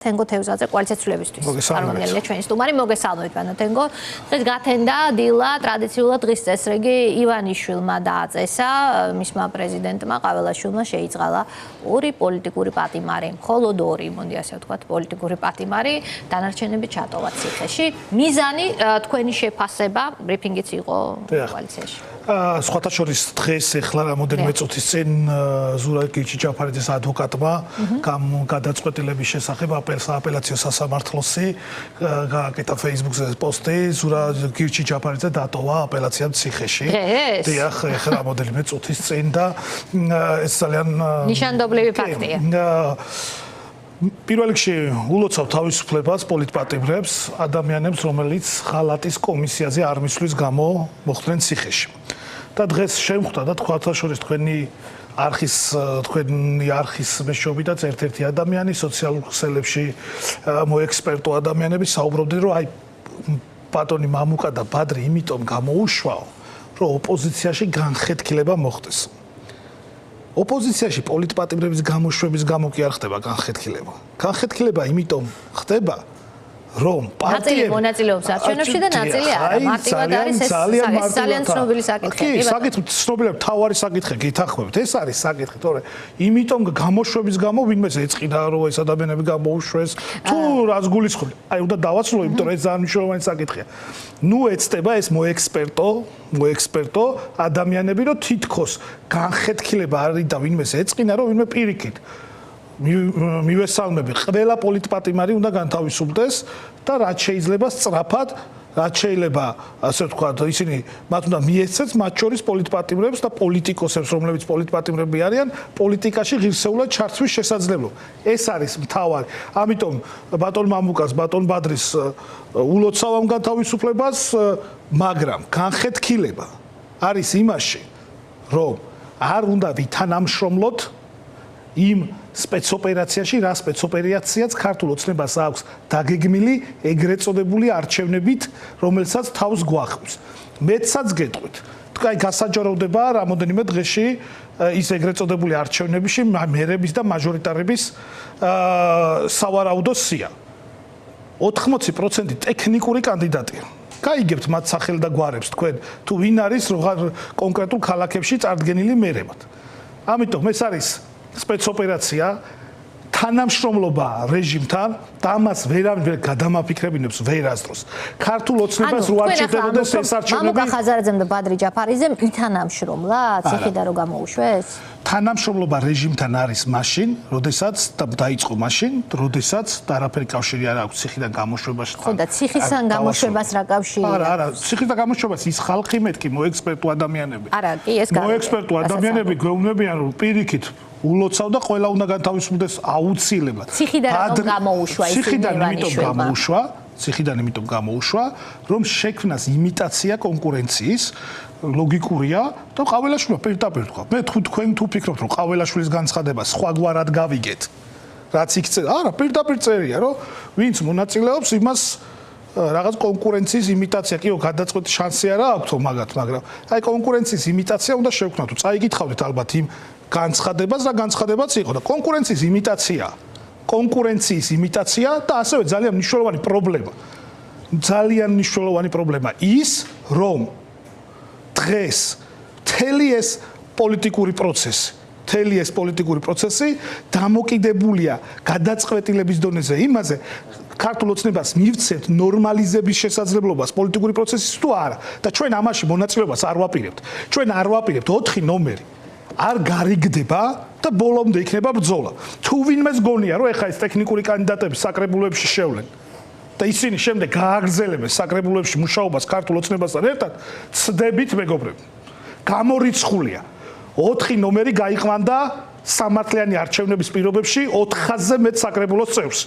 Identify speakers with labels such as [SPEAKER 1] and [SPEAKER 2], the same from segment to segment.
[SPEAKER 1] Tengo თევზაძე კოალიციას ცვლილებისთვის. Წარმოგიდგენია ჩვენი სტუმარი, მოგესალმებით ბანო თენგო. დღეს გათენდა დილა ტრადიციულად დღის წესრიგი ივანიშვილმა დააწესა, მისმა პრეზიდენტმა ყაველაშვილმა შეიწყალა ორი პოლიტიკური პატიმარი, მხოლოდ ორი, მოდი ასე ვთქვათ, პოლიტიკური პატიმარი, დანარჩენები ჩატოვა ციხეში. მიზანი თქვენი შეფასება, ბრიფინგიც იყო კოალიციაში.
[SPEAKER 2] სხვათა შორის დღეს ახლა რამოდენიმე წუთის წინ ზურაბ გიჩიჩაფარიძის ადვოკატმა გადაწყვეტილების შესახებ სააპელაციო სასამართლოსი გააკეთა Facebook-ზე პოსტი ზურაბ გიჩიჩაფარიძე დატოვა აპელაციამ ციხეში. დიახ, ახლა რამოდენიმე წუთის წინ და ეს ძალიან
[SPEAKER 1] ნიშანდობლივი ფაქტია.
[SPEAKER 2] პირველ რიგში ულოცავ თავისუფლებას პოლიტპატიმრებს, ადამიანებს, რომელიც ხალატის კომისიაზე არ მისვლის გამო მოხვდნენ ციხეში. და დღეს შემხვდა და თქვათა შორის თქვენი არხის მეშვეობითაც ერთ-ერთი ადამიანი სოციალურ ქსელებში მოექსპერტო ადამიანები საუბრობდნენ, რომ აი ბატონი მამუკა და ბადრი იმიტომ გამოუშვაო, რომ ოპოზიციაში განხეთქილება მოხდეს. ოპოზიციაში პოლიტპატიმრების გამოშვების გამო კი არ ხდება განხეთქილება. განხეთქილება იმიტომ ხდება, რომ
[SPEAKER 1] პარტიები მონაწილეობს არჩევნებში და ნაწილი არა. მარტივად არის ეს ძალიან ცნობილი საკითხი.
[SPEAKER 2] კი, საკითხი ცნობილია, თავარი საკითხი გითახმებით. ეს არის საკითხი, თორე იმიტომ გამოშვების გამო ვინმეს ეწყიდა, რომ ეს ადამიანები გამოუშვეს, თუ რაც გულისხმობ. აი, უნდა დავაცვლო, იმიტომ რომ ეს ძალიან მნიშვნელოვანი საკითხია. ნუ ეცდება ეს მოექსპერტო ადამიანები, რომ თითქოს განხეთქილება არის და ვინმეს ეწყინა, რომ ვინმე პირიქით მივესალმები, ყველა პოლიტპატიმარი უნდა განთავისუფლდეს და რაც შეიძლება სწრაფად, რაც შეიძლება, ასე ვთქვათ, ისინი მათ უნდა მიეცეს მათ შორის პოლიტპატიმრებს და პოლიტიკოსებს, რომლებიც პოლიტპატიმრები არიან, პოლიტიკაში ღირსეულად ჩართვის შესაძლებლობა. ეს არის მთავარი. ამიტომ ბატონ მამუკას, ბატონ ბადრის ულოცავ ამ განთავისუფლებას, მაგრამ განხეთქილება არის იმაში, რომ არ უნდა ვითანამშრომლოთ იმ სპეცოპერაციაში, რა სპეცოპერაციაც ქართულ ოცნებას აქვს დაგეგმილი ეგრეთ წოდებული არჩევნებით, რომელსაც თავს გვახავს. მეცაც გეტყვით. თქვენ გასაჯაროვდება რამოდენიმე დღეში ის ეგრეთ წოდებული არჩევნებში მერების და მაჟორიტარების სავარაუდო სია. 80% ტექნიკური კანდიდატია. გაიგებთ მათ სახელ და გვარებს თქვენ, თუ ვინ არის კონკრეტულ ქალაქებში წარდგენილი მერებად. ამიტომ ეს არის სპეცოპერაცია, თანამშრომლობა რეჟიმთან და ამას ვერავინ გადამაფიქრებინებს ვერასდროს. ქართულ ოცნებას რო არჩევდებოდეს ეს არჩევნები.
[SPEAKER 1] მამუკა ხაზარაძემ და ბადრი ჯაფარიძემ ითანამშრომლა ციხიდან რო გამოუშვეს?
[SPEAKER 2] თანამშრომლობა რეჟიმთან არის მაშინ, როდესაც დაიწყო მაშინ, როდესაც არაფერი კავშირი არ აქვს ციხიდან გამოშვებაში.
[SPEAKER 1] ხო და ციხისგან გამოშვებას რა კავშირი?
[SPEAKER 2] არა, ციხიდან გამოშვებას ის ხალხი მეთქი მოექსპერტო ადამიანები.
[SPEAKER 1] არა, კი ეს გაგიგე.
[SPEAKER 2] მოექსპერტო ადამიანები გვეუბნებიან, რომ პირიქით ულოცავ და ყველა უნდა განთავისუფლდეს აუცილებლად.
[SPEAKER 1] ციხიდან რომ გამოუშვა ის
[SPEAKER 2] ციხიდან იმიტომ გამოუშვა, რომ შექმნას იმიტაცია კონკურენციის ლოგიკურია და ყაველაშვილმა პირდაპირ თქვა. მე თქვენ თუ ფიქრობთ, რომ ყაველაშვილის განცხადება სხვაგვარად გავიგეთ, რაც იქ არა, პირდაპირ წერია, რომ ვინც მონაწილეობს, იმას რაღაც კონკურენციის იმიტაცია, კიო, გადაწყვეტი შანსი არა აქვს მაგათ, მაგრამ აი კონკურენციის იმიტაცია უნდა შევქნათ. წაიგითხავდით ალბათ იმ განცხადებას და განცხადებაც იყო და კონკურენციის იმიტაცია და ასევე ძალიან მნიშვნელოვანი პრობლემა ის, რომ დღეს მთელი ეს პოლიტიკური პროცესი დამოკიდებულია გადაწყვეტილების დონეზე იმაზე, ქართულ ოცნებას მივცეთ ნორმალიზების შესაძლებლობას პოლიტიკური პროცესის თუ არა და ჩვენ ამაში მონაწილეობას არ ვაპირებთ. ჩვენ არ ვაპირებთ 4 ნომერი არ გარიგდება და ბოლომდე იქნება ბრძოლა. თუ ვინმეს გონია, რომ ეხა ეს ტექნიკური კანდიდატები საკრებულოებში შევლენ და ისინი შემდეგ გააგრძელებენ საკრებულოებში მუშაობას ქართულ ოცნებასთან ერთად, ცდებით მეგობრები. გამორიცხულია. 4 ნომერი გაიყვანდა სამართლიანი არჩევნების პირობებში 400-ზე მეტ საკრებულოს წევრს.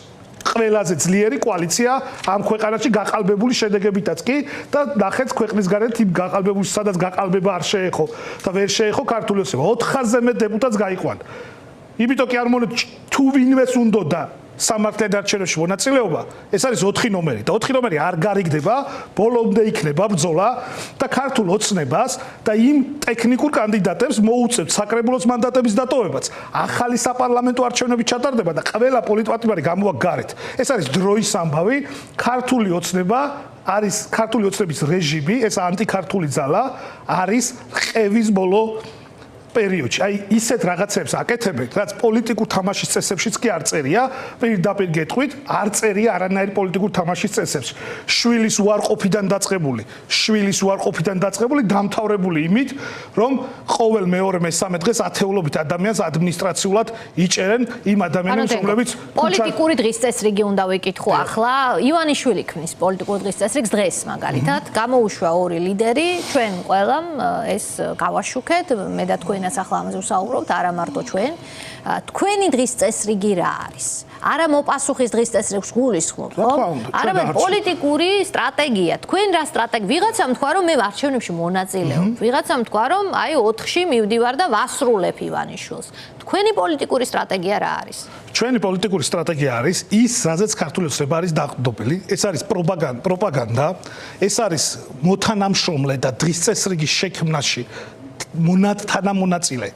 [SPEAKER 2] ყველაზე ძლიერი კოალიცია ამ ქვეყანაში გაყალბებული შედეგებითაც კი და ნახეთ ქვეყნის გარეთ იმ გაყალბებულში სადაც გაყალბება არ შეეხო და ვერ შეეხო ქართული ოცნება 400-ზე მეტ დეპუტატს გაიყვანდა. იმიტომ კი არ მონეთ თუ ვინმეს უნდოდა სამართლიან არჩევნებში მონაწილეობა, ეს არის 4 ნომერი და 4 ნომერი არ გარიგდება, ბოლომდე იქნება ბრძოლა და ქართულ ოცნებას და იმ ტექნიკურ კანდიდატებს მოუწევთ საკრებულოს მანდატების დატოვებაც. ახალი საპარლამენტო არჩევნები ჩატარდება და ყველა პოლიტპატიმარი გამოვა გარეთ. ეს არის დროის ამბავი, ქართული ოცნება არის ქართული ოცნების რეჟიმი, ეს ანტიქართული ძალა არის ყევის ბოლო პერიოდში. აი ისეთ რაღაცებს აკეთებენ, რაც პოლიტიკურ თამაშის წესებშიც კი არ წერია, პირდაპირ გეტყვით, არ წერია არანაირ პოლიტიკურ თამაშის წესებში. შვილის უარყოფიდან დაწყებული, დამთავრებული იმით, რომ ყოველ მეორე მესამე დღეს ათეულობით ადამიანს ადმინისტრაციულად იჭერენ იმ ადამიანებს, რომლებიც
[SPEAKER 1] პოლიტიკური დღის წესრიგი უნდა ვიკითხო ახლა. ივანიშვილი ქმნის პოლიტიკურ დღის წესრიგს დღეს მაგალითად, გამოუშვა ორი ლიდერი, ჩვენ ყველამ ეს გავაშუქეთ, მე და თქვენ ახლა ამაზე ვსაუბრობთ, არა მარტო ჩვენ. თქვენი დღის წესრიგი რა არის? არა მოპასუხის დღის წესრიგს გულისხმობთ, ხო? არამედ პოლიტიკური სტრატეგია. თქვენ რა სტრატეგია? ვიღაცამ თქვა, რომ მე არჩევნებში მონაწილეობ. ვიღაცამ თქვა, რომ აი 4-ში მივდივარ და ვასრულებ ივანიშვილს. თქვენი პოლიტიკური სტრატეგია რა არის?
[SPEAKER 2] ჩვენი პოლიტიკური სტრატეგია არის ის, რაზეც ქართული ოცნება არის დაყრდნობილი. ეს არის პროპაგანდა, ეს არის მოთანამშრომლე და დღის წესრიგის შექმნაში თანამონაწილე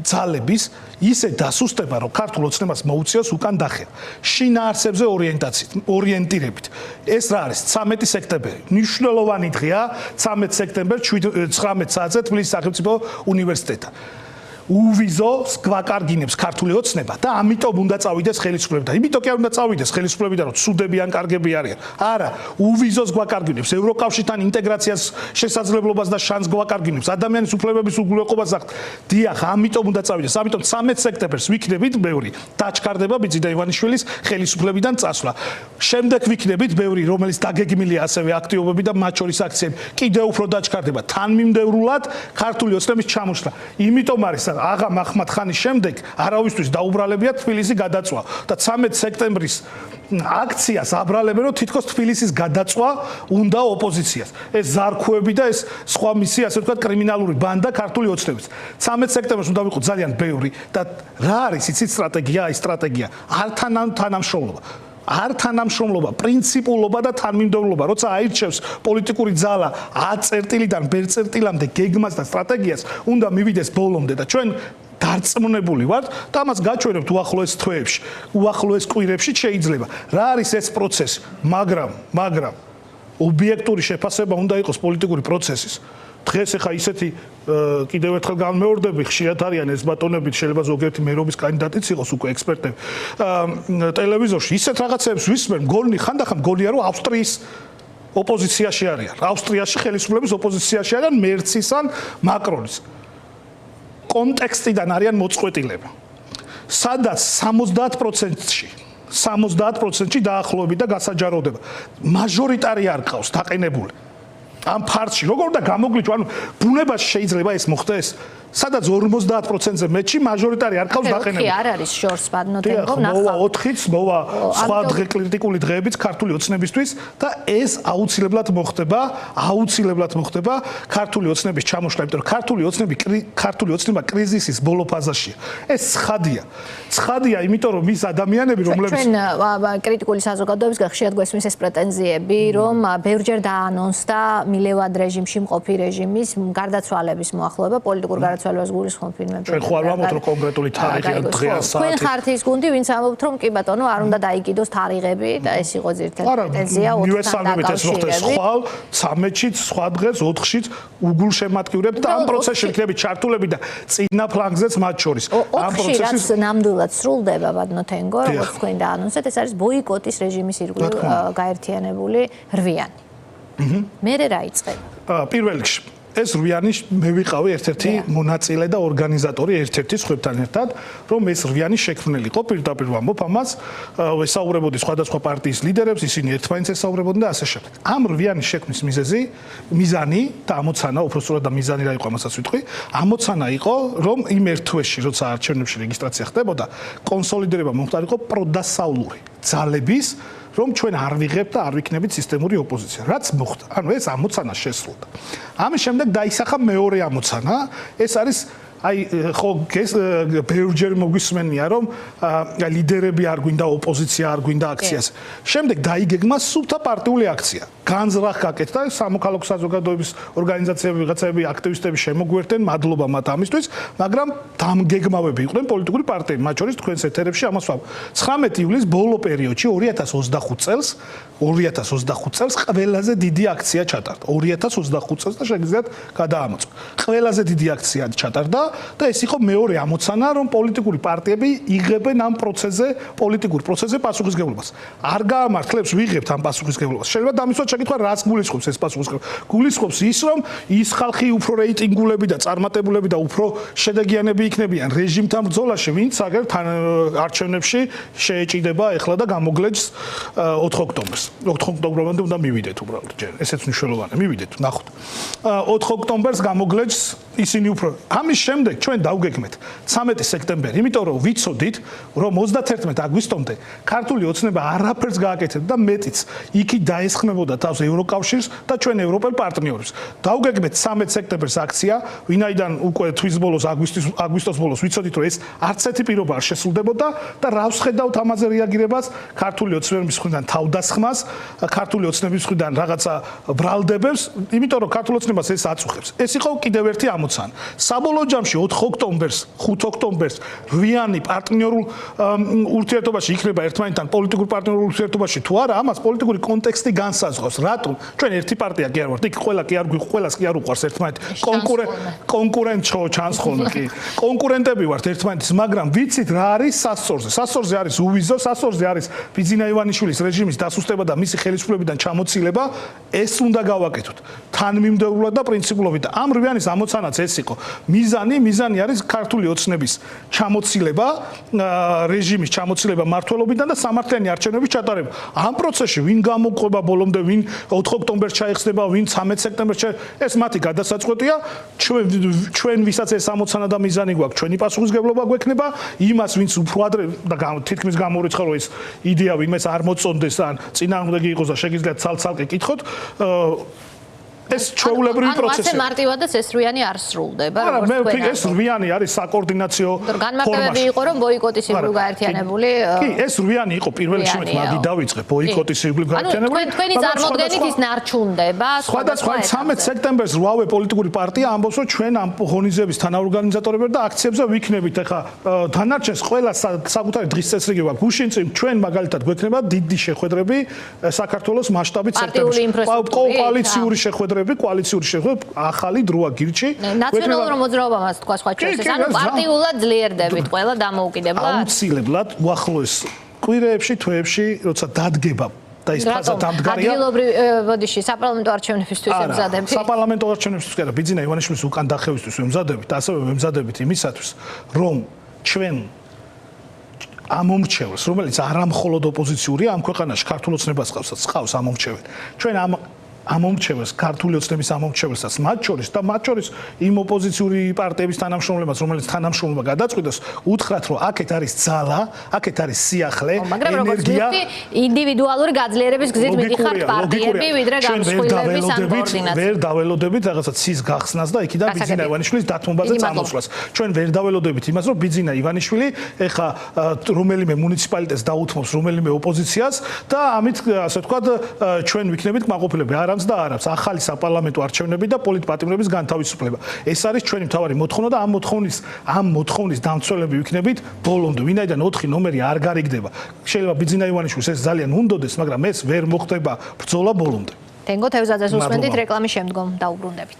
[SPEAKER 2] ძალების ისე დასუსტება, რომ ქართულ ოცნებას მოუწიოს უკან დახევა. შინაარსებზე ორიენტირებით. ეს რა არის? 13 სექტემბერი. მნიშვნელოვანი დღეა 13 სექტემბერს 19 საათზე თბილისის სახელმწიფო უნივერსიტეტთან. უვიზოს გვაკარგინებს ქართული ოცნება და ამიტომ უნდა წავიდეს ხელისუფლებიდან. იმიტომ კი არ უნდა წავიდეს ხელისუფლებიდან, რომ ცუდები ან კარგები არიან. არა, უვიზოს გვაკარგინებს, ევროკავშირთან ინტეგრაციას შესაძლებლობას და შანსს გვაკარგინებს, ადამიანის უფლებების უგულვებობას ახთ. დიახ, ამიტომ უნდა წავიდეს. ამიტომ 13 სექტემბერს ვიქნებით ბევრი დაჩქარდება ბიძინა ივანიშვილის ხელისუფლებიდან წასვლა. შემდეგ ვიქნებით ბევრი, რომელიც დაგეგმილია ასევე აქტივობები და მათ შორის აქციები. კიდევ უფრო დაჩქარდება თანმიმდევრულად ქართული ოცნების ჩამოსვლა. იმიტომ არის აღა მაჰმად ხანის შემდეგ არავისთვის დაუბრალებია თბილისი გადაწვა და 13 სექტემბრის აქციას აბრალებენ, რომ თითქოს თბილისის გადაწვა უნდა ოპოზიციას. ეს ზარქუები და ეს სხვა მისი, ასე ვთქვათ, კრიმინალური ბანდა ქართული ოცნების. 13 სექტემბერს უნდა ვიყოთ ძალიან ბევრი და რა არის იცით სტრატეგია? აი სტრატეგია არ თანამშრომლობა. არ თანამშრომლობა, პრინციპულობა და თანმიმდევრობა, როცა აირჩევს პოლიტიკური ძალა A წერტილიდან B წერტილამდე გეგმას და სტრატეგიას, უნდა მივიდეს ბოლომდე და ჩვენ დარწმუნებული ვართ და ამას გაჩვენებთ უახლოეს თვეებში, უახლოეს კვირებში შეიძლება. რა არის ეს პროცესი? მაგრამ ობიექტური შეფასება უნდა იყოს პოლიტიკური პროცესის. დღეს ახლა ისეთი კიდევ ერთხელ განმეორდები, ხშირად არიან ეს ბატონები, შეიძლება ზოგიერთი მერობის კანდიდატიც იყოს უკვე ექსპერტები. ტელევიზორში ისეთ რაღაცებს ვისმენ, ხანდახან მგონია, რომ ავსტრიის ოპოზიციაში არიან. ავსტრიაში ხელისუფლების ოპოზიციაში არიან მერცის ან მაკრონის. კონტექსტიდან არიან მოწყვეტილება. სადაც 70%-ში დაახლოებით და გასაჯაროდება. მაჟორიტარი არ ყავს დაყენებული. ამ ფარში როგორ უნდა გამოგვიჭო, ანუ ბუნებაში შეიძლება ეს მოხდეს? სადაც 50%-ზე მეტში მაჟორიტარი არ ყავს დაყენებული.
[SPEAKER 1] კი, არ არის შორს ბადნოტენკო ნახავ.
[SPEAKER 2] მოვა 4-იც, მოვა სხვა კრიტიკული დღეებიც ქართული ოცნებისთვის და ეს აუცილებლად მოხდება ქართული ოცნების ჩამოშლა, იმიტომ რომ ქართული ოცნება კრიზისის ბოლო ფაზაშია. ეს ცხადია, იმიტომ რომ ის ადამიანები, რომლებიც
[SPEAKER 1] ჩვენ კრიტიკული საზოგადოების ხშირად გვესმის ეს პრეტენზიები, რომ ბევრჯერ დაანონსდა მილევად რეჟიმში მყოფი რეჟიმის გარდაცვალების მოახლოება პოლიტიკურ გარდაცვალებას გულისხმობ ფილმებში.
[SPEAKER 2] ჩვენ ხო არ ვამბობთ, რომ კონკრეტული თარიღი ან დღე ან საათი.
[SPEAKER 1] თქვენ ხართ ის გუნდი, ვინც ამბობთ, რომ კი ბატონო, არ უნდა დაიკიდოს თარიღები და ეს იყო ძირითადი პრეტენზია 4-თან დაკავშირებით. ხვალ 13-შიც, სხვა დღეს 4-შიც უგულშემატკივრებთ და ამ პროცესში იქნებით ჩართულები და წინა ფლანგზეც მათ შორის. ამ პროცესის ნამდვილად სრულდება ბადნოტენკო, როგორც თქვენ დაანონსეთ, ეს არის ბოიკოტის რეჟიმის ირგვლივ გაერთიანებული რვიანი. მერე რა იწყება?
[SPEAKER 2] პირველ რიგში ეს რვიანი მე ვიყავი ერთ-ერთი მონაწილე და ორგანიზატორი ერთ-ერთი სხვებთან ერთად, რომ ეს რვიანი შექმნილიყო, პირდაპირ ვამბობ ამას, ვესაუბრებოდი სხვადასხვა პარტიის ლიდერებს, ისინი ერთმანეთს ესაუბრებოდნენ და ასე შემდეგ. ამ რვიანის შექმნის მიზანი და ამოცანა, უბრალოდ და მიზანი რა იყო, ამასაც ვიტყვი, ამოცანა იყო, რომ იმ ერთ თვეში, როცა არჩევნებში რეგისტრაცია ხდებოდა, კონსოლიდირება მომხდარიყო პროდასავლური ძალების, რომ ჩვენ არ ვიღებთ და არ ვიქნებით სისტემური ოპოზიცია. რაც მოხდა, ანუ ეს ამოცანა შესრულდა. ამის შემდეგ დაისახა მეორე ამოცანა, ეს არის აი ხო ბევრჯერ მოგვისმენია რომ ლიდერები არ გვინდა ოპოზიცია არ გვინდა აქციას შემდეგ დაიგეგმა სუფთა პარტიული აქცია განზრახ გაკეთდა სამოქალაქო საზოგადოების ორგანიზაციები ვიღაცები აქტივისტები შემოგვერთენ მადლობა მათ ამისთვის მაგრამ დამგეგმავები იყვნენ პოლიტიკური პარტიები მათ შორის თქვენს ეთერებში ამას ვამბობ 19 ივლისის ბოლო პერიოდში 2025 წელს ყველაზე დიდი აქცია ჩატარდა 2025 წელს და შეგიძლიათ გადაამოწმოთ ყველაზე დიდი აქცია ჩატარდა და ეს იყო მეორე ამოცანა რომ პოლიტიკური პარტიები იღებენ ამ პროცესზე პოლიტიკურ პროცესზე პასუხისმგებლობას არ გაამართლებს ვიღებთ ამ პასუხისმგებლობას შეიძლება დამისვათ შეკითხვა რას გულისხმობს ეს პასუხისმგებლობა გულისხმობს ის რომ ის ხალხი უფრო რეიტინგულები და წარმატებულები და უფრო შედეგიანები იქნებიან რეჟიმთან ბრძოლაში ვინც აგერ არჩევნებში შეეჭიდება ეხლა და გამოგლეჯს 4 ოქტომბერს 4 ოქტომბრამდე უნდა მივიდეთ უბრალოდ ჯერ ესეც მნიშვნელოვანია მივიდეთ ნახოთ 4 ოქტომბერს გამოგლეჯს ისინი უფრო ამის შემდეგ ჩვენ დავგეგმეთ 13 სექტემბერი იმიტომ რომ ვიცოდით რომ 31 აგვისტომდე ქართული ოცნება არაფერს გააკეთებდა და მეტიც იქი დაესხმებოდა თავს ევროკავშირს და ჩვენ ევროპელ პარტნიორებს დავგეგმეთ 13 სექტემბერს აქცია ვინაიდან უკვე თვის ბოლოს აგვისტოს ბოლოს ვიცოდით რომ ეს არც ერთი პირობა არ შესრულდებოდა და რა ვხედავთ ამაზე რეაგირებას ქართული ოცნების მხრიდან თავდასხმას ქართული ოცნების მხრიდან რაღაცა ბრალდებებს იმიტომ რომ ქართულ ოცნებას ეს აწუხებს ეს იყო კიდევ ერთი ამოცანა საბოლოო ჯამში 4 ოქტომბერს 5 ოქტომბერს რვიანი პარტნიორულ ურთიერთობაში იქნება ერთმანეთთან პოლიტიკურ პარტნიორულ ურთიერთობაში თუ არა ამას პოლიტიკური კონტექსტი განსაზღვრავს რატომ ჩვენ ერთი პარტია კი არ ვართ იქ ყველას კი არ უყვარს ერთმანეთი კონკურენტო ჩანს ხოლმე კი კონკურენტები ვართ ერთმანეთის მაგრამ ვიცით რა არის სასწორზე არის უვიზო სასწორზე არის ბიძინა ივანიშვილის რეჟიმის დასუსტება და მისი ხელისუფლებიდან ჩამოცილება ეს უნდა გავაკეთოთ თანმიმდევრულად და პრინციპულობით და ამ რვიანის ამოცანაც ეს იყო მიზანი არის ქართული ოცნების ჩამოცილება რეჟიმის ჩამოცილება მმართველობიდან და სამართლიანი არჩევნების ჩატარება ამ პროცესში ვინ გამოყვება ბოლომდე ვინ 4 ოქტომბერს ჩაიხსნება ვინ 13 სექტემბერს ეს მათი გადასაწყვეტია ჩვენ ვისაც ეს ამოცანა და მიზანი გვაქვს ჩვენი პასუხისმგებლობა გვექნება იმას ვინც უფრო ადრე და თითქმის გამორიცხა რომ ეს იდეა ვინმეს არ მოწონდეს ან წინააღმდეგი იყოს და შეგიძლიათ ცალ-ცალკე კითხოთ ეს ჩვეულებრივი პროცესია.
[SPEAKER 1] ასე მარტივადაც ეს რვიანი არ სრულდება,
[SPEAKER 2] როგორც თქვენ. მე ეს რვიანი არის საკოორდინაციო ფორმაში.
[SPEAKER 1] განმარტებები იყო, რომ ბოიკოტის ირგვლივ გაერთიანებული.
[SPEAKER 2] კი, ეს რვიანი იყო პირველ რიგში მაგი დავიწყე ბოიკოტის ირგვლივ გაერთიანებული.
[SPEAKER 1] თქვენი წარმოდგენით ის ნარჩუნდება.
[SPEAKER 2] სხვადასხვა 13 სექტემბერს რავე პოლიტიკური პარტია ამბობს, რომ ჩვენ ამ ღონისძიების თანაორგანიზატორები და აქციებზე ვიქნებით. ეხლა დანარჩენს ყველა საკუთარი დღის წესრიგი გვაქვს. გუშინ წინ ჩვენ მაგალითად გვექნება დიდი შეხვედრები საქართველოს მასშტაბით სექტემბერში. კოალიციური შეხვედრები კოალიციური შეხვედრა ახალი დროა გირჩი
[SPEAKER 1] ნაციონალურ მოძრაობამაც თქვა სხვა ჩვენს ანუ პარტიულად ძლიერდებით ყველა დამოუკიდებლად
[SPEAKER 2] აუცილებლად უახლოეს კვირეებში თვეებში როცა დადგება და ის ფაზა დამდგარია
[SPEAKER 1] ადგილობრივ ბოდიში საპარლამენტო არჩევნებისთვის ემზადებით
[SPEAKER 2] საპარლამენტო არჩევნებისთვის კი არა ბიძინა ივანიშვილის უკან დახევისთვის ემზადებით ასევე ემზადებით იმისათვის რომ ჩვენ ამომრჩევლს რომელიც არამხოლოდ ოპოზიციურია ამ ქვეყანაში ქართულ ოცნებას ყავს ამომრჩეველი ჩვენ ამომრჩეველს ქართული ოცნების ამომრჩეველსაც მათ შორის იმ ოპოზიციური პარტიების თანამშრომლებას რომელიც თანამშრომლობა გადაწყვიტოს უთხრათ რომ აქეთ არის ძალა აქეთ არის სიახლე ენერგია
[SPEAKER 1] ინდივიდუალური გაძლიერების გზით მიდიხართ პარტიები ვიდრე გამსხვილების ან კოორდინაციას
[SPEAKER 2] ვერ დაველოდებით რაღაცა ცის გახსნას და იქიდან ბიძინა ივანიშვილის დათმობაზე წამოსვლას ჩვენ ვერ დაველოდებით იმას რომ ბიძინა ივანიშვილი ეხა რომელიმე მუნიციპალიტეტს დაუთმობს რომელიმე ოპოზიციას და ამით ასე ვთქვათ ჩვენ ვიქნებით კმაყოფილები და არაბს ახალი საპარლამენტო არჩევნები და პოლიტპატიმრების განთავისუფლება. ეს არის ჩვენი მთავარი მოთხოვნა და ამ მოთხოვნის დამცველები ვიქნებით ბოლომდე. ვინაიდან 4 ნომერი არ გარიგდება. შეიძლება ბიძინა ივანიშვილს ეს ძალიან უნდოდეს, მაგრამ ეს ვერ მოხდება ბრძოლა ბოლომდე.
[SPEAKER 1] თენგო თევზაძეს უსმენთ რეკლამის შემდგომ დაუბრუნდებით.